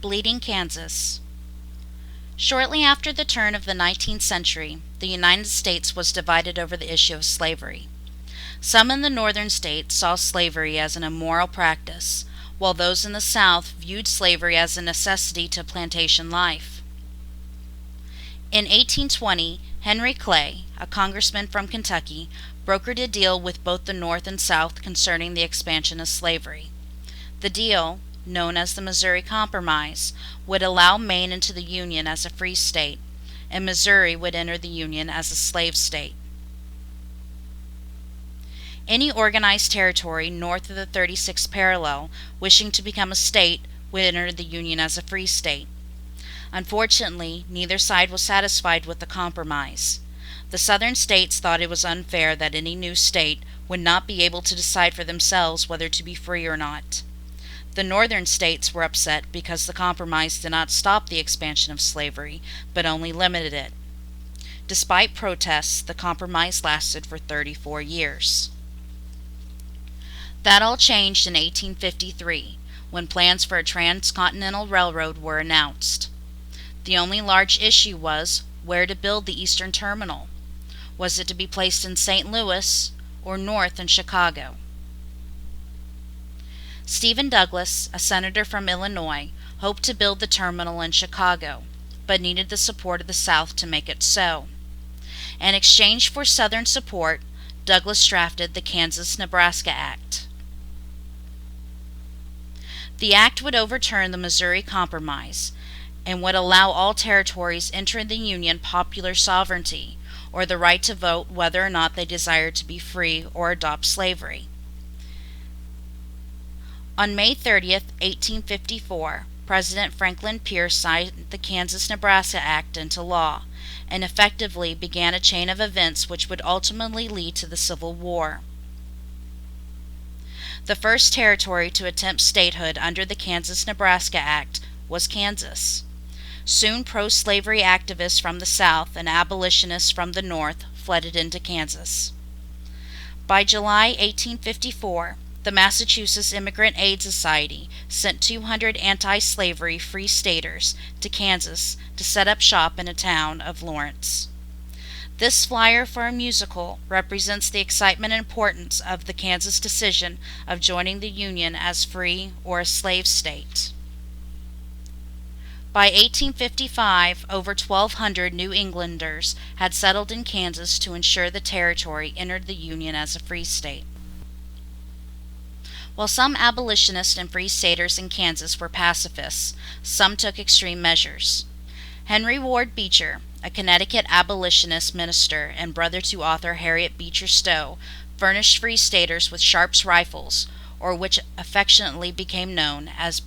Bleeding Kansas. Shortly after the turn of the 19th century, the United States was divided over the issue of slavery. Some in the northern states saw slavery as an immoral practice, while those in the South viewed slavery as a necessity to plantation life. In 1820, Henry Clay, a congressman from Kentucky, brokered a deal with both the North and South concerning the expansion of slavery. The deal, known as the Missouri Compromise, would allow Maine into the Union as a free state, and Missouri would enter the Union as a slave state. Any organized territory north of the 36th parallel wishing to become a state would enter the Union as a free state. Unfortunately, neither side was satisfied with the compromise. The southern states thought it was unfair that any new state would not be able to decide for themselves whether to be free or not. The northern states were upset because the compromise did not stop the expansion of slavery, but only limited it. Despite protests, the compromise lasted for 34 years. That all changed in 1853, when plans for a transcontinental railroad were announced. The only large issue was where to build the eastern terminal. Was it to be placed in St. Louis or north in Chicago? Stephen Douglas, a senator from Illinois, hoped to build the terminal in Chicago, but needed the support of the South to make it so. In exchange for Southern support, Douglas drafted the Kansas-Nebraska Act. The act would overturn the Missouri Compromise and would allow all territories entering the Union popular sovereignty, or the right to vote whether or not they desired to be free or adopt slavery. On May 30th, 1854, President Franklin Pierce signed the Kansas-Nebraska Act into law, and effectively began a chain of events which would ultimately lead to the Civil War. The first territory to attempt statehood under the Kansas-Nebraska Act was Kansas. Soon pro-slavery activists from the South and abolitionists from the North flooded into Kansas. By July 1854, the Massachusetts Immigrant Aid Society sent 200 anti-slavery free staters to Kansas to set up shop in a town of Lawrence. This flyer for a musical represents the excitement and importance of the Kansas decision of joining the Union as free or a slave state. By 1855, over 1,200 New Englanders had settled in Kansas to ensure the territory entered the Union as a free state. While some abolitionists and free staters in Kansas were pacifists, some took extreme measures. Henry Ward Beecher, a Connecticut abolitionist minister and brother to author Harriet Beecher Stowe, furnished free staters with Sharp's rifles, or which affectionately became known as